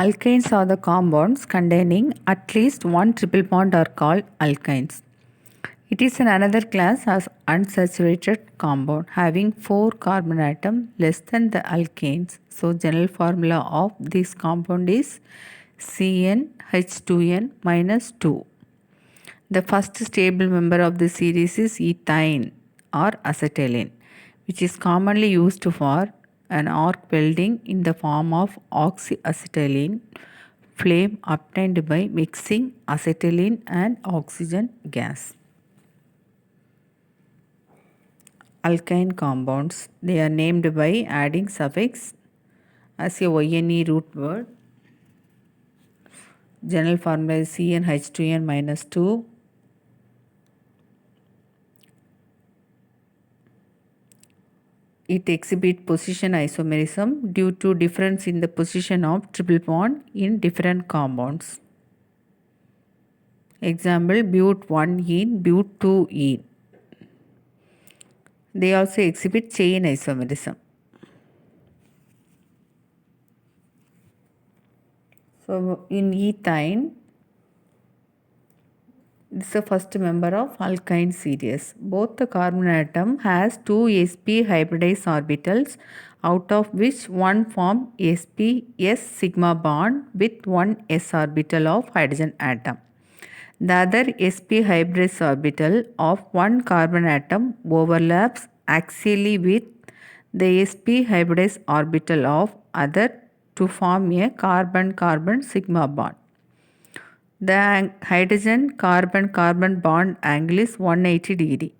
Alkanes are the compounds containing at least one triple bond are called alkynes. It is another class as unsaturated compound having 4 carbon atom less than the alkanes. So general formula of this compound is CnH2n minus 2. The first stable member of the series is ethine or acetylene, which is commonly used for an arc welding in the form of oxyacetylene flame obtained by mixing acetylene and oxygen gas. Alkyne compounds, they are named by adding suffix as a YNE root word. General formula is CnH2n minus 2. It exhibits position isomerism due to difference in the position of triple bond in different compounds. Example, but1-ene, but2-ene. They also exhibit chain isomerism. So in ethine, this is the first member of alkyne series. Both the carbon atom has 2 sp hybridized orbitals, out of which one form sp s sigma bond with one s orbital of hydrogen atom. The other sp hybridized orbital of one carbon atom overlaps axially with the sp hybridized orbital of other to form a carbon-carbon sigma bond. The hydrogen carbon-carbon bond angle is 180 degree.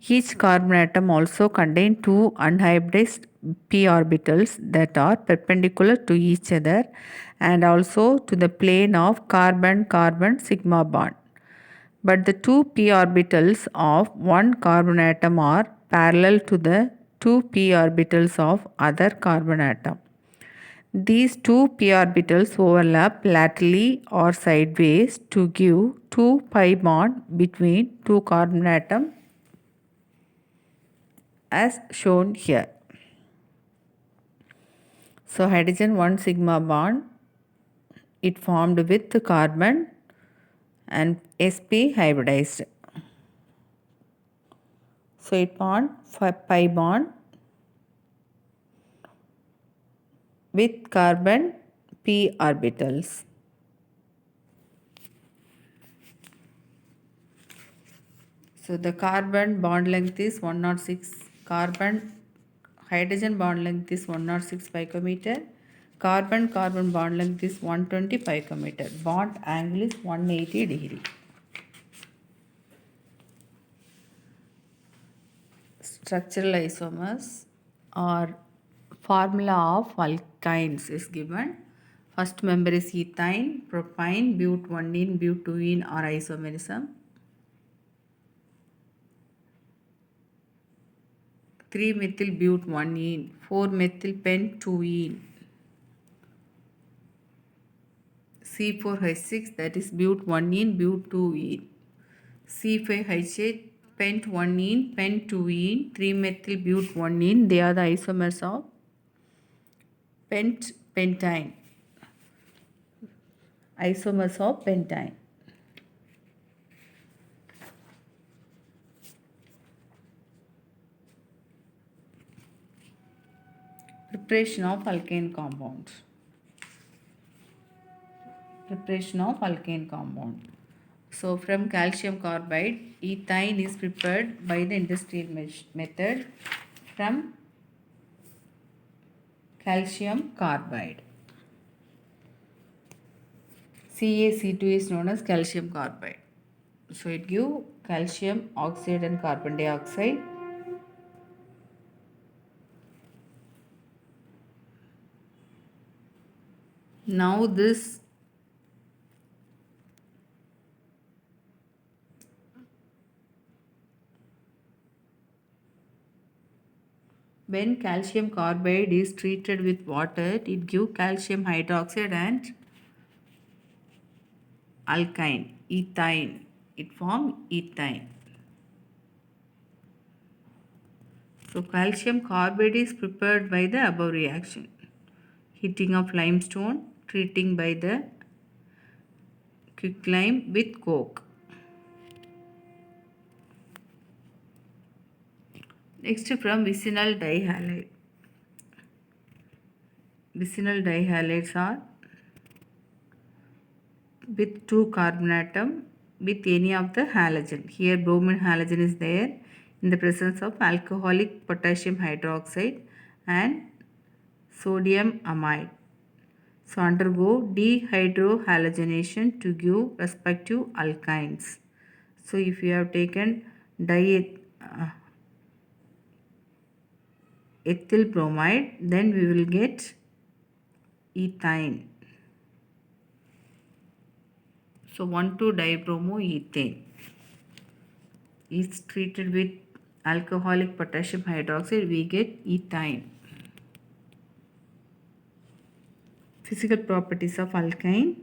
Each carbon atom also contains 2 unhybridized p orbitals that are perpendicular to each other and also to the plane of carbon-carbon sigma bond. But the 2 p orbitals of one carbon atom are parallel to the 2 p orbitals of other carbon atom. These 2 p orbitals overlap laterally or sideways to give 2 pi bond between 2 carbon atoms as shown here. So hydrogen 1 sigma bond, it formed with the carbon and sp hybridized. So it formed pi bond with carbon p orbitals. So the carbon bond length is 106, hydrogen bond length is 106 picometer, carbon bond length is 120 picometer, bond angle is 180 degree. Structural isomers or formula of alkynes is given. First member is ethine, propyne, but1-ene, but2-ene or isomerism. 3-methyl but1-ene, 4-methyl pent2-ene, C4H6 that is but1-ene, but2-ene, C5H8 pent1-ene, pent2-ene, 3-methyl but1-ene, they are the isomers of pentyne. Isomers of pentyne. Preparation of alkane compounds. Preparation of alkane compound. So from calcium carbide, ethine is prepared by the industrial method from calcium carbide. CaC2 is known as calcium carbide. So it gives calcium oxide and carbon dioxide. Now this when calcium carbide is treated with water, it gives calcium hydroxide and alkyne, ethine. It forms ethine. So calcium carbide is prepared by the above reaction. Heating of limestone, treating by the quicklime with coke. Next, from vicinal dihalide. Vicinal dihalides are with two carbon atom with any of the halogen. Here bromine halogen is there in the presence of alcoholic potassium hydroxide and sodium amide. So undergo dehydrohalogenation to give respective alkynes. So if you have taken ethyl bromide, then we will get ethine. So 1,2-dibromoethane is treated with alcoholic potassium hydroxide, we get ethine. Physical properties of alkyne.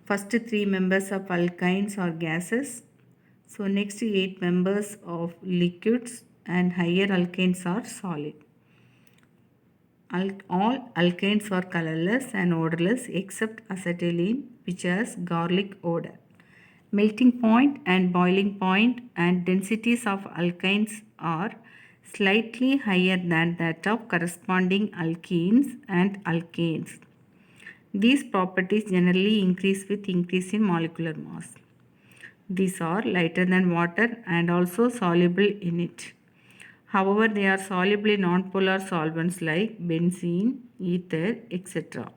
First 3 members of alkynes are gases. So next 8 members of liquids and higher alkanes are solid. All alkanes are colorless and odorless except acetylene, which has garlic odor. Melting point and boiling point and densities of alkynes are slightly higher than that of corresponding alkenes and alkanes. These properties generally increase with increase in molecular mass. These are lighter than water and also soluble in it. However, they are soluble in nonpolar solvents like benzene, ether, etc.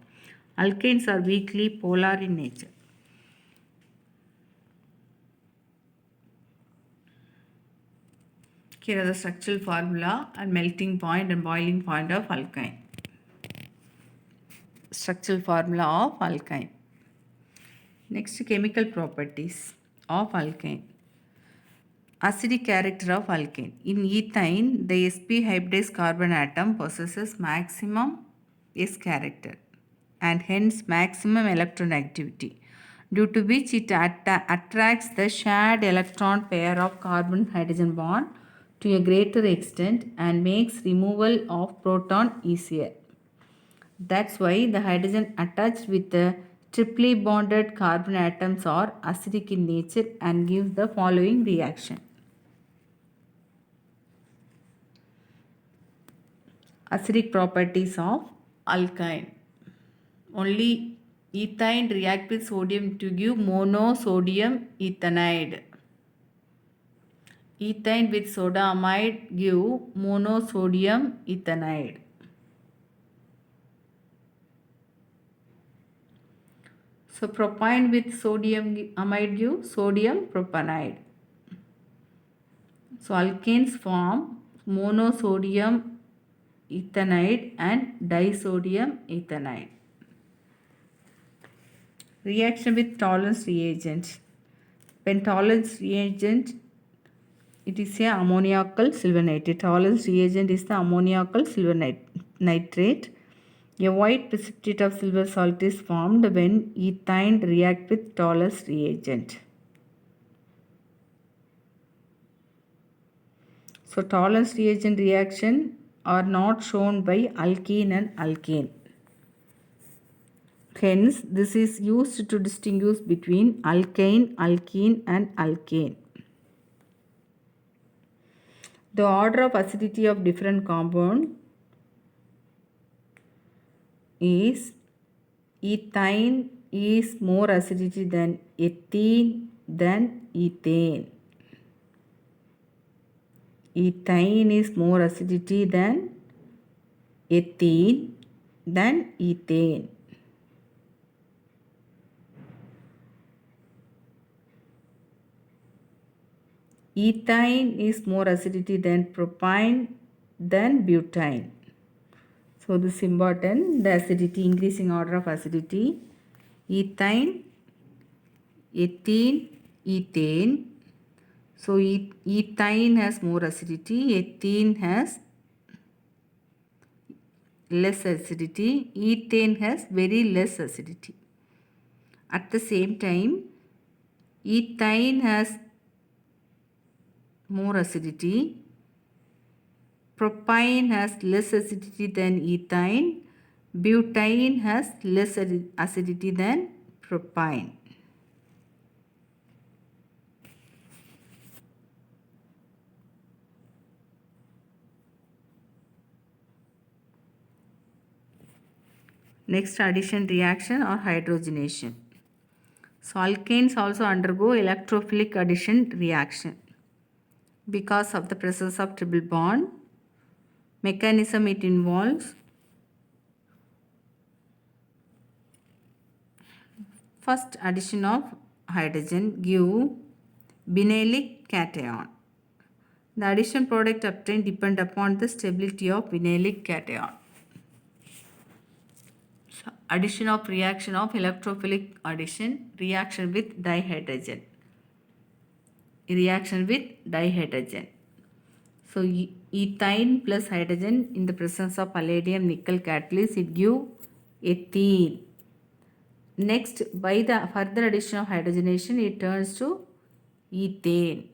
Alkanes are weakly polar in nature. Here are the structural formula and melting point and boiling point of alkyne. Structural formula of alkyne. Next, chemical properties of alkyne. Acidic character of alkane. In ethine, the sp hybridized carbon atom possesses maximum S character and hence maximum electronegativity, due to which it attracts the shared electron pair of carbon hydrogen bond to a greater extent and makes removal of proton easier. That's why the hydrogen attached with the triply bonded carbon atoms are acidic in nature and give the following reaction. Acidic properties of alkyne. Only ethine react with sodium to give monosodium ethanide. Ethine with soda amide give monosodium ethanide. So propine with sodium amide give sodium propanide. So alkanes form monosodium ethanide and disodium ethanide. Reaction with tolerance reagent. When tolerance reagent, it is a ammoniacal silver nitrate. Tolerance reagent is the ammoniacal silver nitrate. A white precipitate of silver salt is formed when ethine react with tolerance reagent. So tolerance reagent reaction are not shown by alkene and alkane. Hence, this is used to distinguish between alkyne, alkene and alkane. The order of acidity of different compound is ethine is more acidity than ethene than ethane. Ethine is more acidity than ethene than ethane. Ethine is more acidity than propine than butane. So this is important. The acidity, increasing order of acidity. Ethine, ethene, ethane. So ethine has more acidity. Ethene has less acidity. Ethane has very less acidity. At the same time, ethine has more acidity. Propine has less acidity than ethine, Butane has less acidity than propyne. Next, addition reaction or hydrogenation. So alkanes also undergo electrophilic addition reaction because of the presence of triple bond. Mechanism it involves: first, addition of hydrogen give vinylic cation. The addition product obtained depend upon the stability of vinylic cation. So, addition of reaction of electrophilic addition, reaction with dihydrogen. Reaction with dihydrogen. So ethane plus hydrogen in the presence of palladium nickel catalyst, it give ethene. Next, by the further addition of hydrogenation, it turns to ethane.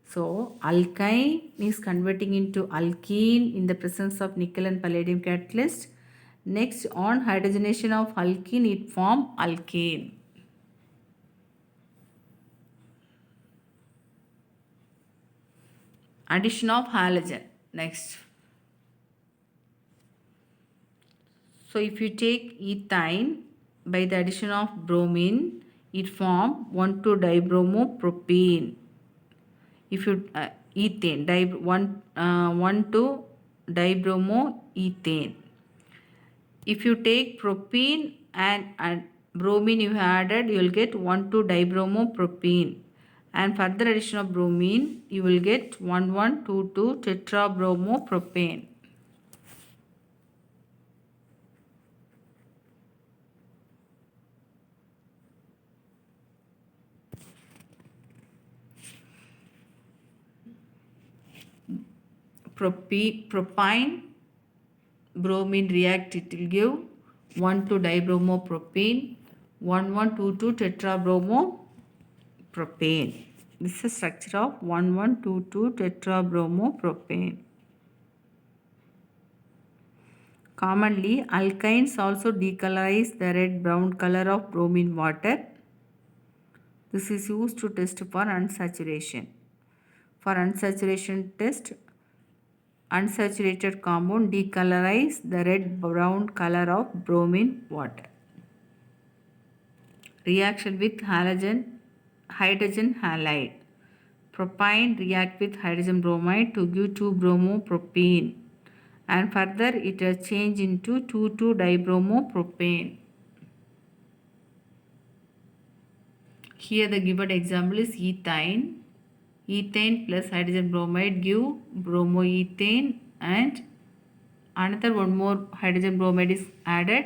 So alkyne is converting into alkene in the presence of nickel and palladium catalyst. Next, on hydrogenation of alkene, it form alkane. Addition of halogen. Next. So if you take ethane, by the addition of bromine, it form 1,2-dibromopropane. If you ethane, 1,2-dibromoethane. If you take propene and bromine you have added, you will get 1,2-dibromopropane. And further addition of bromine, you will get 1,1,2,2-tetrabromopropane. Propyne, bromine react, it will give 1,2-dibromopropane, 1,1,2,2-tetrabromopropane. This is the structure of 1,1,2,2-tetrabromopropane. Commonly, alkynes also decolorize the red-brown color of bromine water. This is used to test for unsaturation. For unsaturation test, unsaturated compound decolorize the red-brown color of bromine water. Reaction with hydrogen halide. Propyne react with hydrogen bromide to give 2-bromopropane, and further it has changed into 2,2-dibromopropane. Here the given example is ethane. Ethane plus hydrogen bromide give bromoethane, and another one more hydrogen bromide is added,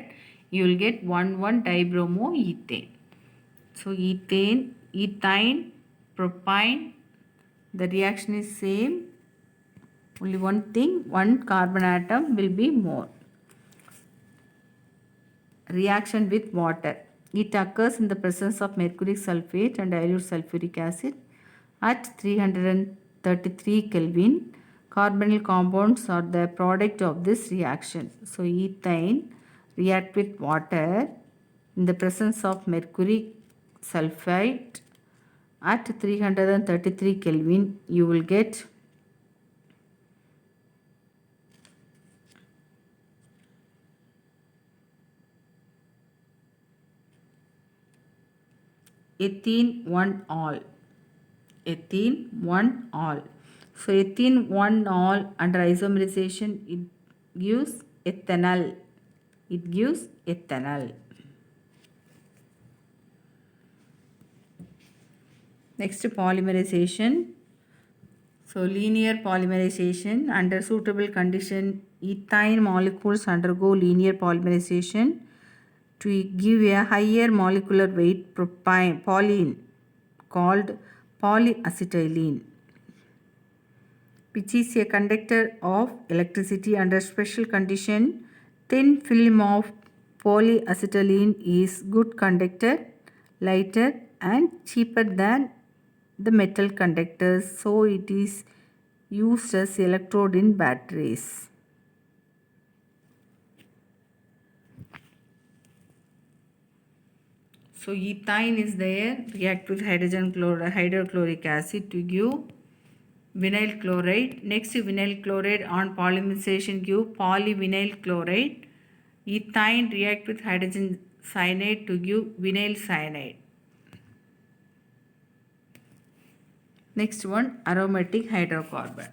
you will get 1,1-dibromoethane. So ethane, propyne, the reaction is same. Only one thing, one carbon atom will be more. Reaction with water. It occurs in the presence of mercury sulfate and dilute sulfuric acid at 333 Kelvin. Carbonyl compounds are the product of this reaction. So ethane react with water in the presence of mercury sulfate at 333 Kelvin. You will get ethene 1-ol. Ethene 1-ol. So ethene 1-ol under isomerization, it gives ethanol. It gives ethanol. Next, polymerization. So linear polymerization. Under suitable condition, ethine molecules undergo linear polymerization to give a higher molecular weight polyene called polyacetylene, which is a conductor of electricity. Under special condition, thin film of polyacetylene is good conductor, lighter and cheaper than the metal conductors, so it is used as electrode in batteries. So ethine is there, react with hydrochloric acid to give vinyl chloride. Next vinyl chloride on polymerization give polyvinyl chloride. Ethine react with hydrogen cyanide to give vinyl cyanide. Next one, aromatic hydrocarbon.